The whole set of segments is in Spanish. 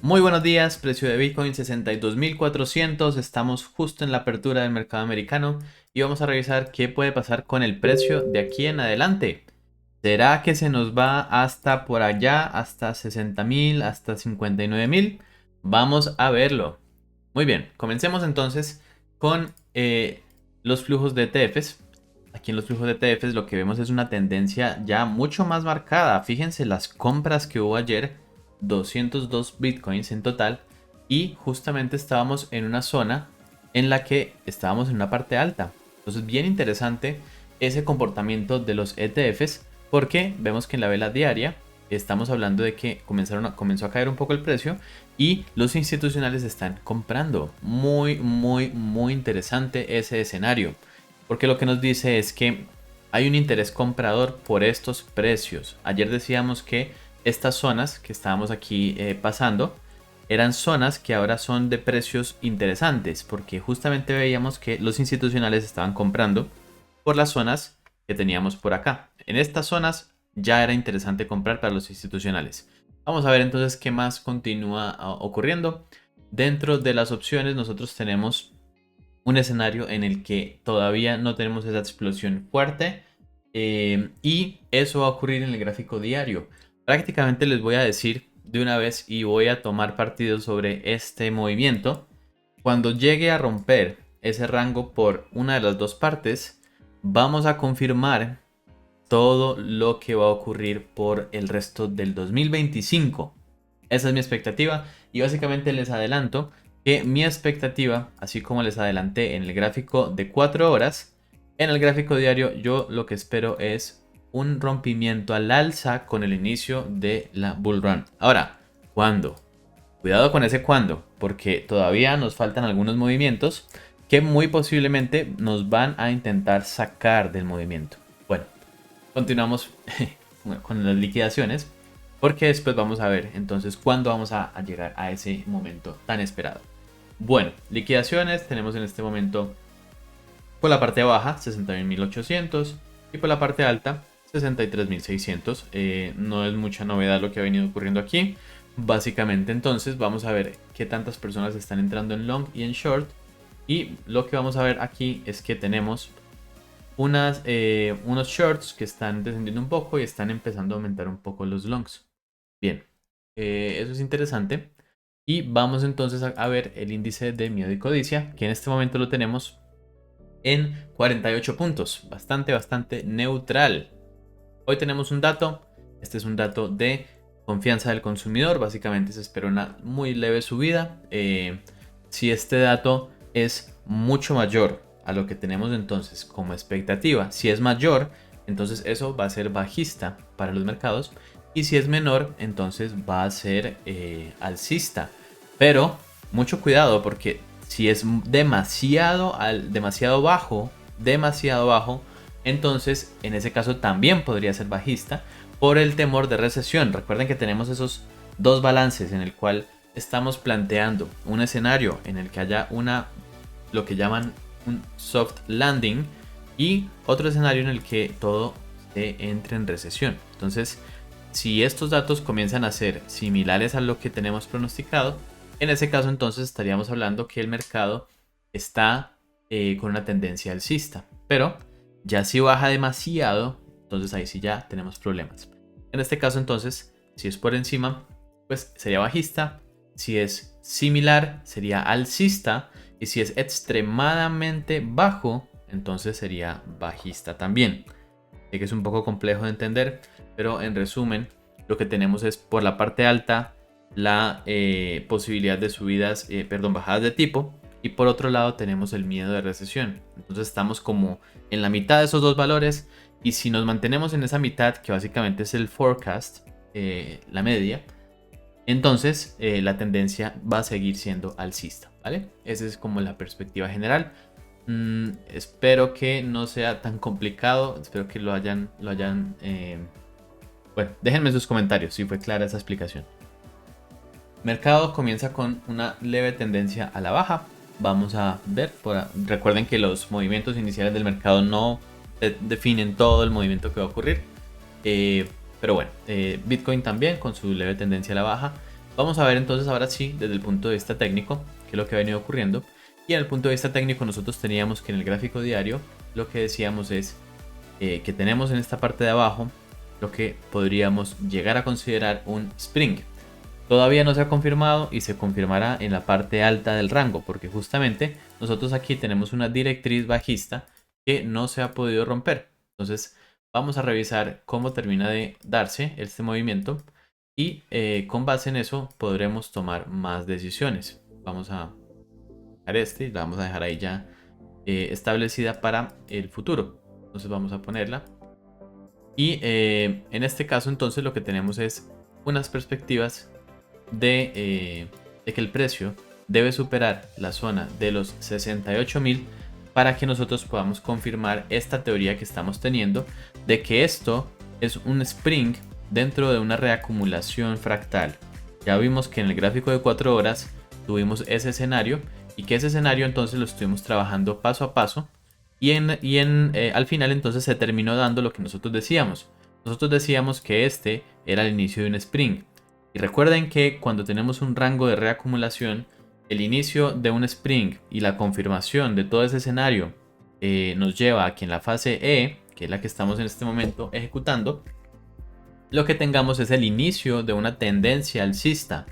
Muy buenos días, precio de Bitcoin 62.400, estamos justo en la apertura del mercado americano y vamos a revisar qué puede pasar con el precio de aquí en adelante. ¿Será que se nos va hasta por allá, hasta 60.000, hasta 59.000? Vamos a verlo. Muy bien, comencemos entonces con los flujos de ETFs. Aquí en los flujos de ETFs lo que vemos es una tendencia ya mucho más marcada. Fíjense las compras que hubo ayer, 202 bitcoins en total, y justamente estábamos en una zona en la que estábamos en una parte alta. Entonces bien interesante ese comportamiento de los ETFs, porque vemos que en la vela diaria estamos hablando de que comenzó a caer un poco el precio y los institucionales están comprando. Muy interesante ese escenario, porque lo que nos dice es que hay un interés comprador por estos precios. Ayer decíamos que estas zonas que estábamos aquí pasando eran zonas que ahora son de precios interesantes, porque justamente veíamos que los institucionales estaban comprando por las zonas que teníamos por acá. En estas zonas ya era interesante comprar para los institucionales. Vamos a ver entonces qué más continúa ocurriendo. Dentro de las opciones nosotros tenemos un escenario en el que todavía no tenemos esa explosión fuerte, y eso va a ocurrir en el gráfico diario. Prácticamente les voy a decir de una vez y voy a tomar partido sobre este movimiento. Cuando llegue a romper ese rango por una de las dos partes, vamos a confirmar todo lo que va a ocurrir por el resto del 2025. Esa es mi expectativa y básicamente les adelanto que mi expectativa, así como les adelanté en el gráfico de 4 horas, en el gráfico diario yo lo que espero es un rompimiento al alza con el inicio de la bull run. Ahora, ¿cuándo? Cuidado con ese cuándo, porque todavía nos faltan algunos movimientos que muy posiblemente nos van a intentar sacar del movimiento. Bueno, continuamos con las liquidaciones, porque después vamos a ver entonces cuándo vamos a llegar a ese momento tan esperado. Bueno, liquidaciones tenemos en este momento por la parte baja 61.800 y por la parte alta 63.600. No es mucha novedad lo que ha venido ocurriendo aquí. Básicamente entonces vamos a ver qué tantas personas están entrando en long y en short, y lo que vamos a ver aquí es que tenemos unos shorts que están descendiendo un poco y están empezando a aumentar un poco los longs. Bien, eso es interesante. Y vamos entonces a ver el índice de miedo y codicia, que en este momento lo tenemos en 48 puntos. Bastante neutral. Hoy tenemos un dato. Este es un dato de confianza del consumidor. Básicamente se espera una muy leve subida. Si este dato es mucho mayor a lo que tenemos entonces como expectativa, si es mayor, entonces eso va a ser bajista para los mercados, y si es menor, entonces va a ser alcista. Pero mucho cuidado, porque si es demasiado bajo, entonces en ese caso también podría ser bajista por el temor de recesión. Recuerden que tenemos esos dos balances en el cual estamos planteando un escenario en el que haya lo que llaman un soft landing, y otro escenario en el que todo se entre en recesión. Entonces, si estos datos comienzan a ser similares a lo que tenemos pronosticado, en ese caso entonces estaríamos hablando que el mercado está con una tendencia alcista. Pero ya si baja demasiado, entonces ahí sí ya tenemos problemas. En este caso entonces, si es por encima, pues sería bajista. Si es similar, sería alcista. Y si es extremadamente bajo, entonces sería bajista también. Sé que es un poco complejo de entender, pero en resumen, lo que tenemos es por la parte alta la posibilidad de bajadas de tipo, y por otro lado tenemos el miedo de recesión. Entonces estamos como en la mitad de esos dos valores, y si nos mantenemos en esa mitad, que básicamente es el forecast, la media, entonces la tendencia va a seguir siendo alcista, ¿vale? Esa es como la perspectiva general. Espero que no sea tan complicado, espero que bueno, déjenme sus comentarios si fue clara esa explicación. Mercado comienza con una leve tendencia a la baja. Vamos a ver, recuerden que los movimientos iniciales del mercado no definen todo el movimiento que va a ocurrir. Pero bueno, Bitcoin también con su leve tendencia a la baja. Vamos a ver entonces ahora sí, desde el punto de vista técnico, qué es lo que ha venido ocurriendo. Y en el punto de vista técnico nosotros teníamos que en el gráfico diario lo que decíamos es que tenemos en esta parte de abajo lo que podríamos llegar a considerar un spring. Todavía no se ha confirmado y se confirmará en la parte alta del rango, porque justamente nosotros aquí tenemos una directriz bajista que no se ha podido romper. Entonces vamos a revisar cómo termina de darse este movimiento y con base en eso podremos tomar más decisiones. Vamos a dejar este y la vamos a dejar ahí ya establecida para el futuro. Entonces vamos a ponerla. Y en este caso entonces lo que tenemos es unas perspectivas de que el precio debe superar la zona de los 68.000 para que nosotros podamos confirmar esta teoría que estamos teniendo de que esto es un spring dentro de una reacumulación fractal. Ya vimos que en el gráfico de 4 horas tuvimos ese escenario y que ese escenario entonces lo estuvimos trabajando paso a paso y al final entonces se terminó dando lo que nosotros decíamos. Nosotros decíamos que este era el inicio de un spring. Y recuerden que cuando tenemos un rango de reacumulación, el inicio de un spring y la confirmación de todo ese escenario nos lleva a que en la fase E, que es la que estamos en este momento ejecutando, lo que tengamos es el inicio de una tendencia alcista.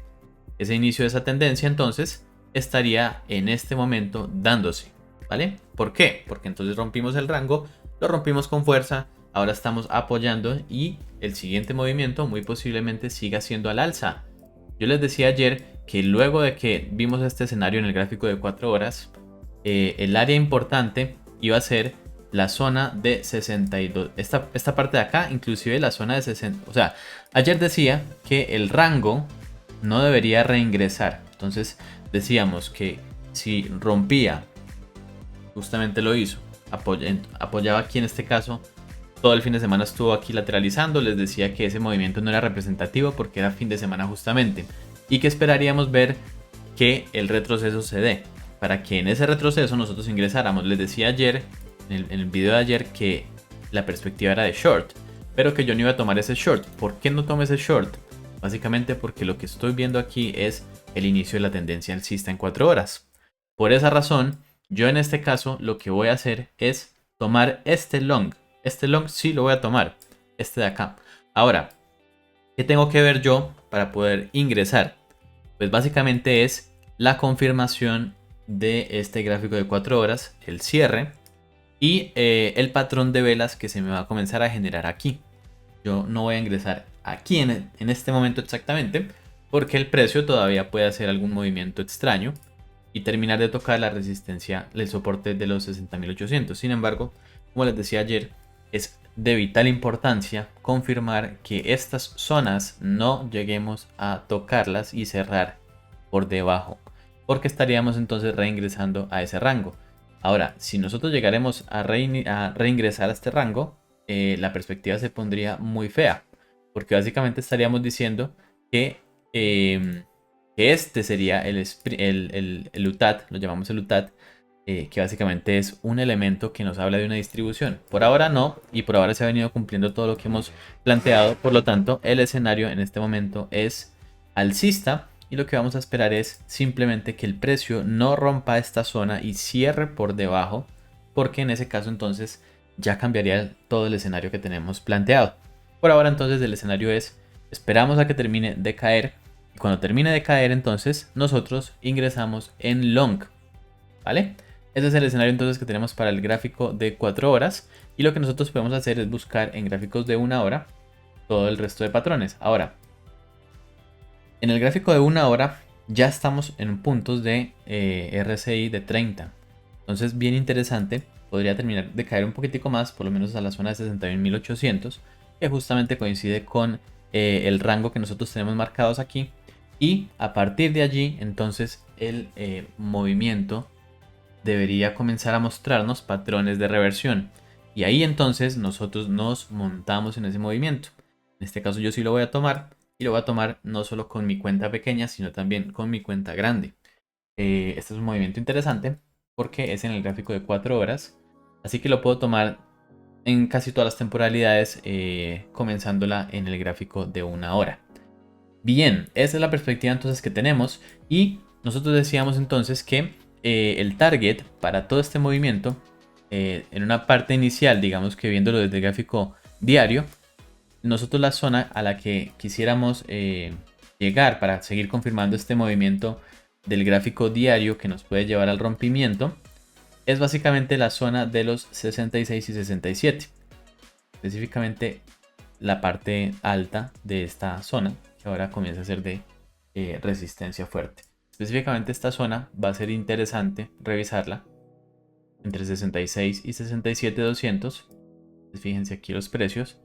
Ese inicio de esa tendencia entonces estaría en este momento dándose, ¿vale? ¿Por qué? Porque entonces rompimos el rango, lo rompimos con fuerza, ahora estamos apoyando y el siguiente movimiento muy posiblemente siga siendo al alza. Yo les decía ayer que luego de que vimos este escenario en el gráfico de 4 horas, el área importante iba a ser la zona de 62. Esta parte de acá, inclusive la zona de 60. O sea, ayer decía que el rango no debería reingresar. Entonces decíamos que si rompía, justamente lo hizo, apoyaba aquí en este caso. Todo el fin de semana estuvo aquí lateralizando, les decía que ese movimiento no era representativo porque era fin de semana justamente y que esperaríamos ver que el retroceso se dé para que en ese retroceso nosotros ingresáramos. Les decía ayer, en el video de ayer, que la perspectiva era de short, pero que yo no iba a tomar ese short. ¿Por qué no tomo ese short? Básicamente porque lo que estoy viendo aquí es el inicio de la tendencia alcista en 4 horas. Por esa razón, yo en este caso lo que voy a hacer es tomar este long. Este long sí lo voy a tomar, este de acá. Ahora, ¿qué tengo que ver yo para poder ingresar? Pues básicamente es la confirmación de este gráfico de 4 horas, el cierre y el patrón de velas que se me va a comenzar a generar aquí. Yo no voy a ingresar aquí en este momento exactamente porque el precio todavía puede hacer algún movimiento extraño y terminar de tocar la resistencia, el soporte de los 60.800. Sin embargo, como les decía ayer, es de vital importancia confirmar que estas zonas no lleguemos a tocarlas y cerrar por debajo, porque estaríamos entonces reingresando a ese rango. Ahora, si nosotros llegaremos a reingresar a este rango, la perspectiva se pondría muy fea, porque básicamente estaríamos diciendo que este sería el UTAT, lo llamamos el UTAT, que básicamente es un elemento que nos habla de una distribución. Por ahora no, y por ahora se ha venido cumpliendo todo lo que hemos planteado, por lo tanto el escenario en este momento es alcista y lo que vamos a esperar es simplemente que el precio no rompa esta zona y cierre por debajo, porque en ese caso entonces ya cambiaría todo el escenario que tenemos planteado. Por ahora entonces el escenario es, esperamos a que termine de caer y cuando termine de caer entonces nosotros ingresamos en long, ¿vale? Ese es el escenario entonces que tenemos para el gráfico de 4 horas y lo que nosotros podemos hacer es buscar en gráficos de 1 hora todo el resto de patrones. Ahora, en el gráfico de 1 hora ya estamos en puntos de RSI de 30. Entonces bien interesante, podría terminar de caer un poquitico más, por lo menos a la zona de 61.800, que justamente coincide con el rango que nosotros tenemos marcados aquí. Y a partir de allí entonces el movimiento debería comenzar a mostrarnos patrones de reversión. Y ahí entonces nosotros nos montamos en ese movimiento. En este caso yo sí lo voy a tomar. Y lo voy a tomar no solo con mi cuenta pequeña, sino también con mi cuenta grande. Este es un movimiento interesante porque es en el gráfico de 4 horas. Así que lo puedo tomar en casi todas las temporalidades, comenzándola en el gráfico de 1 hora. Bien, esa es la perspectiva entonces que tenemos y nosotros decíamos entonces que el target para todo este movimiento, en una parte inicial, digamos que viéndolo desde el gráfico diario, nosotros la zona a la que quisiéramos llegar para seguir confirmando este movimiento del gráfico diario que nos puede llevar al rompimiento es básicamente la zona de los 66 y 67, específicamente la parte alta de esta zona que ahora comienza a ser de resistencia fuerte. Específicamente esta zona va a ser interesante revisarla entre 66 y 67,200. Fíjense aquí los precios.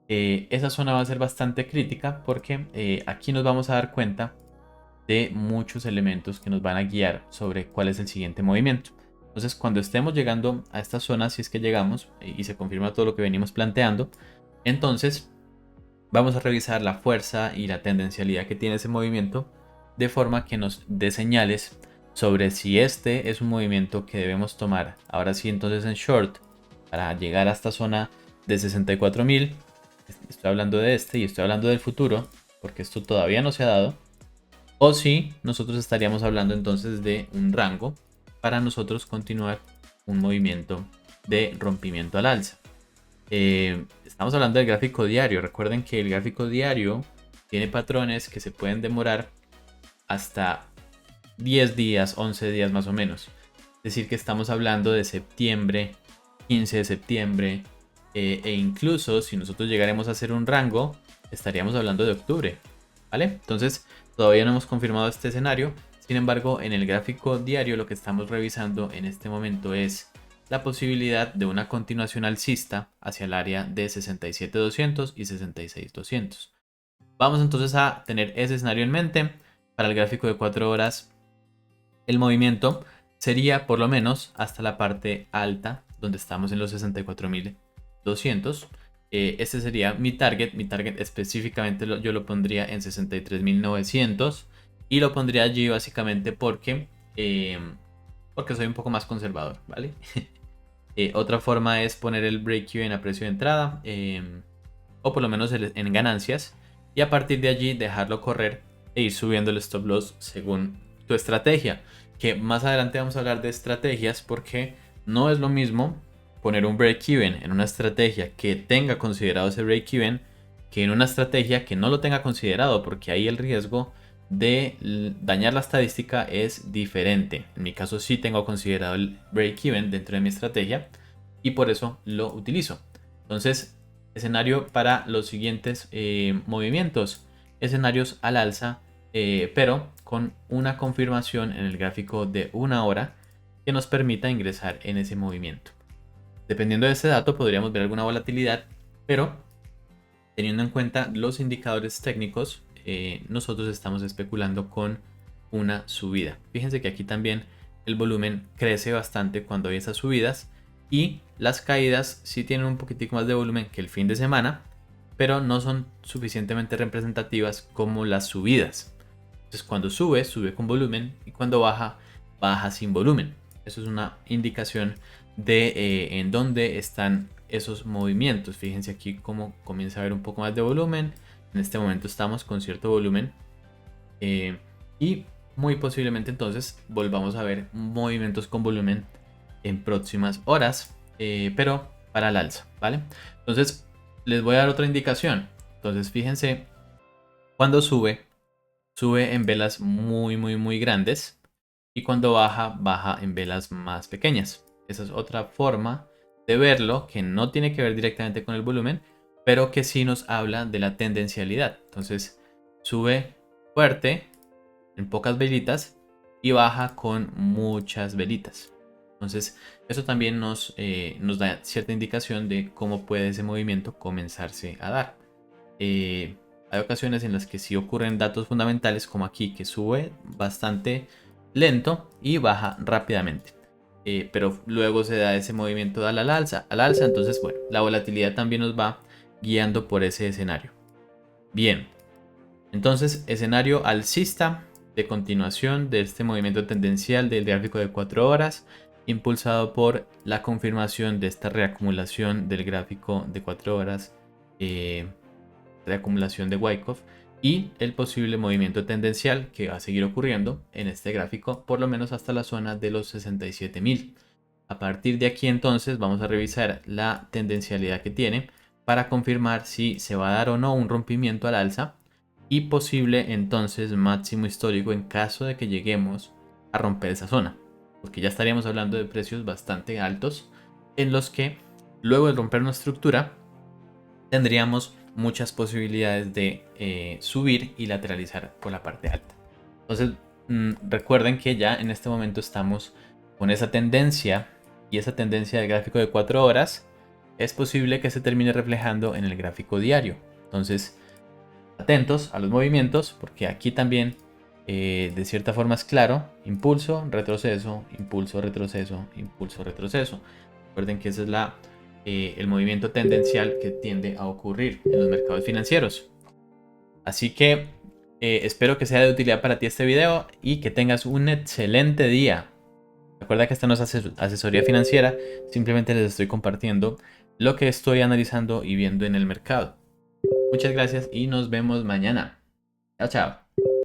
Esa zona va a ser bastante crítica porque aquí nos vamos a dar cuenta de muchos elementos que nos van a guiar sobre cuál es el siguiente movimiento. Entonces, cuando estemos llegando a esta zona, si es que llegamos y se confirma todo lo que venimos planteando, entonces vamos a revisar la fuerza y la tendencialidad que tiene ese movimiento de forma que nos dé señales sobre si este es un movimiento que debemos tomar ahora sí entonces en short para llegar a esta zona de 64.000. Estoy hablando de este y estoy hablando del futuro porque esto todavía no se ha dado. O si nosotros estaríamos hablando entonces de un rango para nosotros continuar un movimiento de rompimiento al alza. Estamos hablando del gráfico diario. Recuerden que el gráfico diario tiene patrones que se pueden demorar hasta 10 días, 11 días más o menos. Es decir, que estamos hablando de septiembre, 15 de septiembre, e incluso si nosotros llegaremos a hacer un rango, estaríamos hablando de octubre, ¿vale? Entonces, todavía no hemos confirmado este escenario. Sin embargo, en el gráfico diario lo que estamos revisando en este momento es la posibilidad de una continuación alcista hacia el área de 67.200 y 66.200. Vamos entonces a tener ese escenario en mente. Para el gráfico de 4 horas, el movimiento sería por lo menos hasta la parte alta, donde estamos en los 64.200. Este sería mi target. Mi target específicamente yo lo pondría en 63.900 y lo pondría allí básicamente porque soy un poco más conservador, ¿vale? Otra forma es poner el break-even a precio de entrada, o por lo menos en ganancias, y a partir de allí dejarlo correr e ir subiendo el stop loss según tu estrategia. Que más adelante vamos a hablar de estrategias porque no es lo mismo poner un break-even en una estrategia que tenga considerado ese break-even que en una estrategia que no lo tenga considerado, porque ahí el riesgo de dañar la estadística es diferente. En mi caso sí tengo considerado el break-even dentro de mi estrategia y por eso lo utilizo. Entonces, escenario para los siguientes movimientos, escenarios al alza, pero con una confirmación en el gráfico de una hora que nos permita ingresar en ese movimiento. Dependiendo de ese dato podríamos ver alguna volatilidad, pero teniendo en cuenta los indicadores técnicos, nosotros estamos especulando con una subida. Fíjense que aquí también el volumen crece bastante cuando hay esas subidas y las caídas sí tienen un poquitico más de volumen que el fin de semana, pero no son suficientemente representativas como las subidas. Entonces cuando sube, sube con volumen y cuando baja, baja sin volumen. Eso es una indicación de en dónde están esos movimientos. Fíjense aquí cómo comienza a haber un poco más de volumen. En este momento estamos con cierto volumen y muy posiblemente entonces volvamos a ver movimientos con volumen en próximas horas, pero para el alza, ¿vale? Entonces les voy a dar otra indicación. Entonces fíjense, cuando sube en velas muy grandes y cuando baja, baja en velas más pequeñas. Esa es otra forma de verlo que no tiene que ver directamente con el volumen, pero que sí nos habla de la tendencialidad. Entonces sube fuerte en pocas velitas y baja con muchas velitas. Entonces eso también nos da cierta indicación de cómo puede ese movimiento comenzarse a dar. Hay ocasiones en las que sí ocurren datos fundamentales como aquí, que sube bastante lento y baja rápidamente. Pero luego se da ese movimiento al alza. Entonces, bueno, la volatilidad también nos va guiando por ese escenario. Bien, entonces escenario alcista de continuación de este movimiento tendencial del gráfico de 4 horas, impulsado por la confirmación de esta reacumulación del gráfico de 4 horas. De acumulación de Wyckoff y el posible movimiento tendencial que va a seguir ocurriendo en este gráfico, por lo menos hasta la zona de los 67.000. A partir de aquí entonces vamos a revisar la tendencialidad que tiene para confirmar si se va a dar o no un rompimiento al alza y posible entonces máximo histórico en caso de que lleguemos a romper esa zona, porque ya estaríamos hablando de precios bastante altos en los que luego de romper una estructura tendríamos muchas posibilidades de subir y lateralizar por la parte alta. Entonces recuerden que ya en este momento estamos con esa tendencia, y esa tendencia del gráfico de 4 horas es posible que se termine reflejando en el gráfico diario. Entonces atentos a los movimientos, porque aquí también de cierta forma es claro: impulso, retroceso, impulso, retroceso, impulso, retroceso. Recuerden que ese es el movimiento tendencial que tiende a ocurrir en los mercados financieros. Así que espero que sea de utilidad para ti este video y que tengas un excelente día. Recuerda que esta no es asesoría financiera, simplemente les estoy compartiendo lo que estoy analizando y viendo en el mercado. Muchas gracias y nos vemos mañana. Chao, chao.